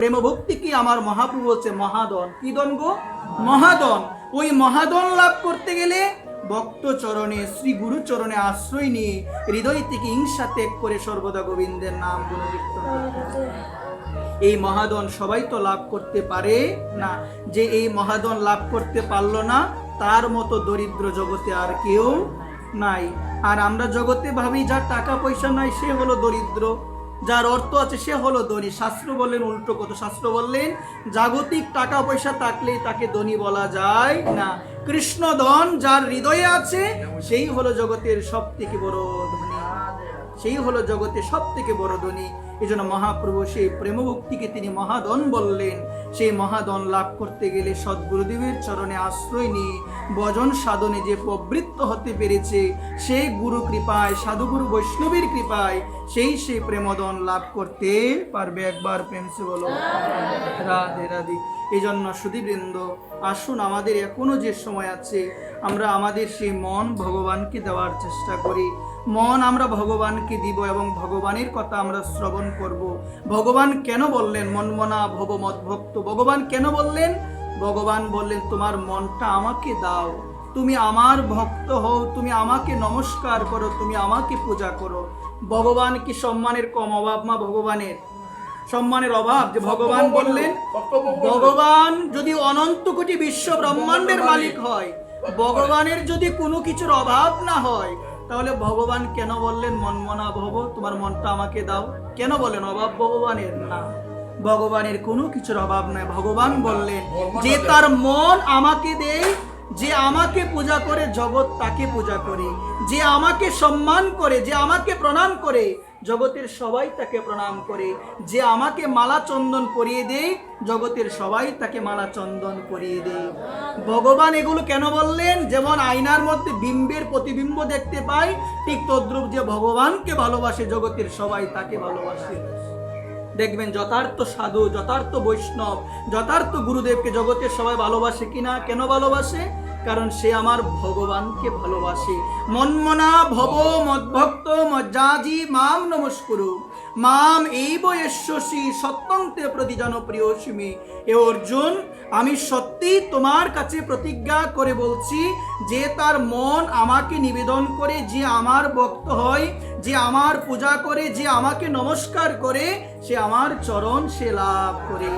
প্রেম ভক্তি কি আমার মহাপ্রভু বলছে মহাদন। কি দন গো? মহাদন। ওই মহাদন লাভ করতে গেলে ভক্ত চরণে, শ্রী গুরু চরণে আশ্রয় নিয়ে হৃদয় থেকে হিংসা ত্যাগ করে সর্বদা গোবিন্দের নাম গুণকীর্তন করতে। এই মহাদন সবাই তো লাভ করতে পারে না। যে এই মহাদন লাভ করতে পারলো না, তার মতো দরিদ্র জগতে আর কেউ নাই। আর আমরা জগতে ভাবি যার টাকা পয়সা নাই সে হলো দরিদ্র, যার অর্থ আছে সে হলো ধনী। শাস্ত্র বললেন উল্টো কথা। শাস্ত্র বললেন জাগতিক টাকা পয়সা থাকলেই তাকে ধনী বলা যায় না। কৃষ্ণ ধন যার হৃদয়ে আছে সেই হলো জগতের সব থেকে বড় ধনী, সেই হলো জগতে সব থেকে বড় ধনী। এই জন্য মহাপ্রভু সেই প্রেমভক্তিকে তিনি মহাধন বললেন। সেই মহাধন লাভ করতে গেলে সদ্গুরুদেবের চরণে আশ্রয় নিয়ে ভজন সাধনে যে প্রবৃত্ত হতে পেরেছে, সেই গুরু কৃপায়, সাধুগুরু বৈষ্ণবের কৃপায় সেই প্রেমধন লাভ করতে পারবে। একবার প্রেমসে বলো রাধে রাধে। এই জন্য সুধীবৃন্দ, আসুন আমাদের এখনো যে সময় আছে আমরা আমাদের সেই মন ভগবানকে দেওয়ার চেষ্টা করি। মন আমরা ভগবানকে দিব এবং ভগবানের কথা আমরা শ্রবণ করব। ভগবান কেন বললেন মনমনা ভব মদ্ভক্ত? ভগবান কেন বললেন? ভগবান বললেন তোমার মনটা আমাকে দাও, তুমি আমার ভক্ত হও, তুমি আমাকে নমস্কার করো, তুমি আমাকে পূজা করো। ভগবান কি সম্মানের কম অভাব? মা ভগবানের সম্মানের অভাব? যে ভগবান বললেন, ভগবান যদি অনন্ত কোটি বিশ্ব ব্রহ্মাণ্ডের মালিক হয়, ভগবানের যদি কোনো কিছুর অভাব না হয়, তাহলে ভগবান কেন বললেন মনমনা ভব, তোমার মনটা আমাকে দাও? কেন বলেন? অভাব ভগবানের না, ভগবানের কোনো কিছুর অভাব নাই। ভগবান বললেন যে তার মন আমাকে দেয়, যে আমাকে পূজা করে জগৎ তাকে পূজা করে, যে আমাকে সম্মান করে, যে আমাকে প্রণাম করে জগতের সবাই তাকে প্রণাম করে, যে আমাকে মালা চন্দন পরিয়ে দেয় জগতের সবাই তাকে মালা চন্দন পরিয়ে দেয়। ভগবান এগুলো কেন বললেন? যেমন আয়নার মধ্যে বিম্বের প্রতিবিম্ব দেখতে পাই, ঠিক তদ্রূপ যে ভগবানকে ভালোবাসে জগতের সবাই তাকে ভালোবাসে। দেখবেন যথার্থ সাধু, যথার্থ বৈষ্ণব, যথার্থ গুরুদেবকে জগতের সবাই ভালোবাসে কিনা? কেন ভালোবাসে? কারণ সে আমার ভগবানকে ভালোবাসে। মনমনা ভব মদ্ভক্ত মজ্জাজি মাম নমস্কুরু মাম এইব এশ্বসি সত্যং তে প্রতি জনপ্রিয়সিমি। এ অর্জুন, আমি সত্যি তোমার কাছে প্রতিজ্ঞা করে বলছি, যে তার মন আমাকে নিবেদন করে, যে আমার ভক্ত হয়, যে আমার পূজা করে, যে আমাকে নমস্কার করে, সে আমার চরণ সে লাভ করে।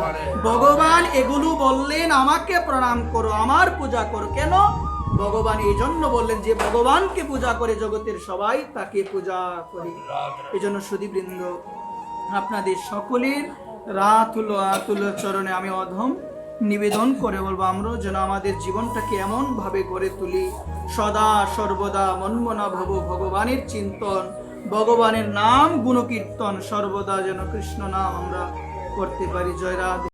ভগবান এগুলো বললেন আমাকে প্রণাম করো, আমার পূজা করো। কেন? ভগবান এই জন্য বললেন যে ভগবানকে পূজা করে জগতের সবাই তাকে পূজা করে। এই জন্য সুধীবৃন্দ, আপনাদের সকলের রাতুল চরণে আমি অধম নিবেদন করে বলবো, আমরাও যেন আমাদের জীবনটাকে এমন ভাবে গড়ে তুলি, সদা সর্বদা মনমনা ভব ভগবানের চিন্তন, ভগবানের নাম গুণকীর্তন, সর্বদা যেন কৃষ্ণ নাম আমরা করতে পারি। জয় রাধে।